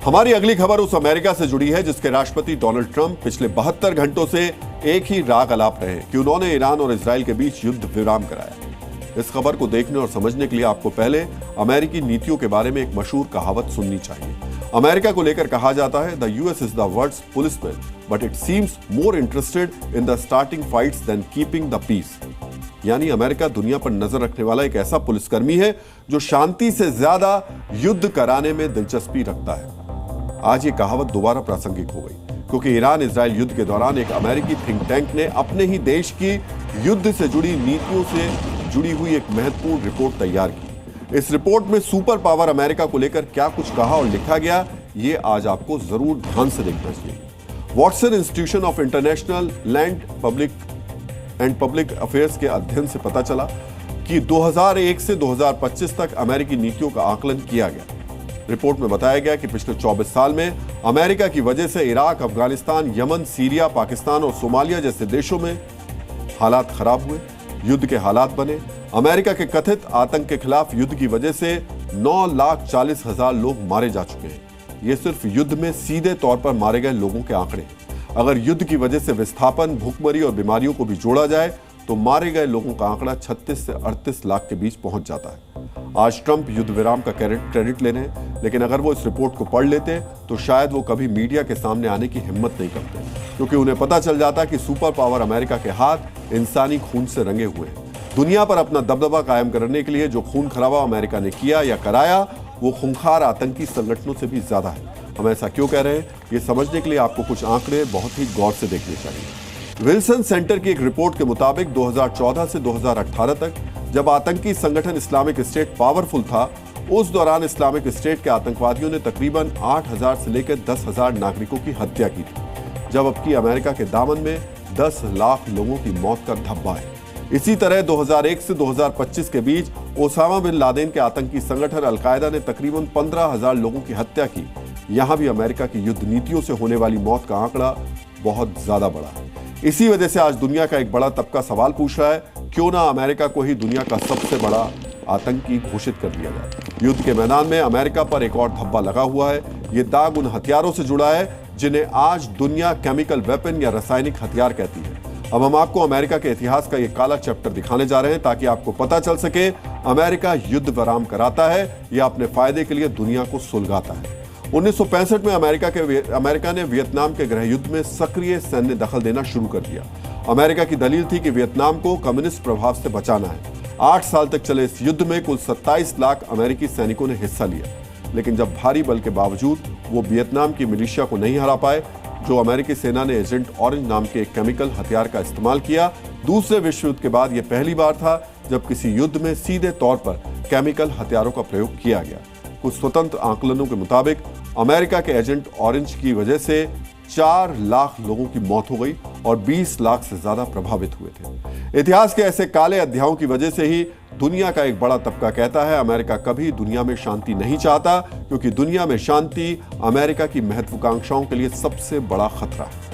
हमारी अगली खबर उस अमेरिका से जुड़ी है जिसके राष्ट्रपति डोनाल्ड ट्रंप पिछले 72 घंटों से एक ही राग अलाप रहे हैं कि उन्होंने ईरान और इजराइल के बीच युद्ध विराम कराया। इस खबर को देखने और समझने के लिए आपको पहले अमेरिकी नीतियों के बारे में एक मशहूर कहावत सुननी चाहिए। अमेरिका को लेकर कहा जाता है, the US is the world's policeman but it seems more interested in the starting fights than keeping the peace. यानी अमेरिका दुनिया पर नजर रखने वाला एक ऐसा पुलिसकर्मी है जो शांति से ज्यादा युद्ध कराने में दिलचस्पी रखता है। आज ये कहावत दोबारा प्रासंगिक हो गई क्योंकि ईरान इजराइल युद्ध के दौरान एक अमेरिकी थिंक टैंक ने अपने ही देश की युद्ध से जुड़ी नीतियों से जुड़ी हुई एक महत्वपूर्ण रिपोर्ट तैयार की। इस रिपोर्ट में सुपर पावर अमेरिका को लेकर क्या कुछ कहा और लिखा गया, ये आज आपको जरूर ध्यान से देखना चाहिए। Watson institution of international land public affairs के अध्ययन से पता चला कि 2001 से 2025 तक अमेरिकी नीतियों का आकलन किया गया। रिपोर्ट में बताया गया कि पिछले 24 साल में अमेरिका की वजह से Iraq, Afghanistan, Yemen, Syria, Pakistan और सोमालिया जैसे देशों में हालात खराब हुए, युद्ध के हालात बने। अमेरिका के कथित आतंक के खिलाफ युद्ध की वजह से 9,40,000 लोग मारे जा चुके हैं। ये सिर्फ युद्ध में सीधे तौर पर मारे गए लोगों के आंकड़े हैं। अगर युद्ध की वजह से विस्थापन, भूखमरी और बीमारियों को भी जोड़ा जाए तो मारे गए लोगों का आंकड़ा 36 से 38 लाख के बीच पहुंच जाता है। आज ट्रंप युद्ध विराम का क्रेडिट ले रहे हैं, लेकिन अगर वो इस रिपोर्ट को पढ़ लेते तो शायद वो कभी मीडिया के सामने आने की हिम्मत नहीं करते, क्योंकि उन्हें पता चल जाता कि सुपर पावर अमेरिका के हाथ इंसानी खून से रंगे हुए हैं। दुनिया पर अपना दबदबा कायम करने के लिए जो खून खराबा अमेरिका ने किया या कराया, वो खूंखार आतंकी संगठनों से भी ज्यादा है। हम ऐसा क्यों कह रहे हैं, ये समझने के लिए आपको कुछ आंकड़े बहुत ही गौर से देखने चाहिए। विल्सन सेंटर की एक रिपोर्ट के मुताबिक 2014 से 2018 तक जब आतंकी संगठन इस्लामिक स्टेट पावरफुल था, उस दौरान इस्लामिक स्टेट के आतंकवादियों ने तकरीबन 8,000 से लेकर 10,000 नागरिकों की हत्या की थी, जबकि अमेरिका के दामन में 10 लाख लोगों की मौत का धब्बा है। इसी तरह 2001 से 2025 के बीच ओसामा बिन लादेन के आतंकी संगठन अलकायदा ने तकरीबन 15,000 लोगों की हत्या की। यहां भी अमेरिका की युद्ध नीतियों से होने वाली मौत का आंकड़ा बहुत ज्यादा बड़ा है। इसी वजह से आज दुनिया का एक बड़ा तबका सवाल पूछ रहा है, क्यों ना अमेरिका को ही दुनिया का सबसे बड़ा आतंकी घोषित कर दिया जाए। युद्ध के मैदान में अमेरिका पर एक और धब्बा लगा हुआ है। ये दाग उन हथियारों से जुड़ा है जिन्हें आज दुनिया केमिकल वेपन या रासायनिक हथियार कहती है। अब हम आपको अमेरिका के इतिहास का ये काला चैप्टर दिखाने जा रहे हैं ताकि आपको पता चल सके अमेरिका युद्ध विराम कराता है या अपने फायदे के लिए दुनिया को सुलगाता है। 1965 में अमेरिका ने वियतनाम के गृह युद्ध में सक्रिय सैन्य दखल देना शुरू कर दिया। अमेरिका की दलील थी कि वियतनाम को कम्युनिस्ट प्रभाव से बचाना है। 8 साल तक चले इस युद्ध में कुल 27 लाख अमेरिकी सैनिकों ने हिस्सा लिया, लेकिन जब भारी बल के बावजूद वो वियतनाम की मिलिशिया को नहीं हरा पाए, जो अमेरिकी सेना ने एजेंट ऑरेंज नाम के एक केमिकल हथियार का इस्तेमाल किया। दूसरे विश्व युद्ध के बाद यह पहली बार था जब किसी युद्ध में सीधे तौर पर केमिकल हथियारों का प्रयोग किया गया। कुछ स्वतंत्र आंकलनों के मुताबिक अमेरिका के एजेंट ऑरेंज की वजह से 4 लाख लोगों की मौत हो गई और 20 लाख से ज्यादा प्रभावित हुए थे। इतिहास के ऐसे काले अध्यायों की वजह से ही दुनिया का एक बड़ा तबका कहता है अमेरिका कभी दुनिया में शांति नहीं चाहता, क्योंकि दुनिया में शांति अमेरिका की महत्वाकांक्षाओं के लिए सबसे बड़ा खतरा है।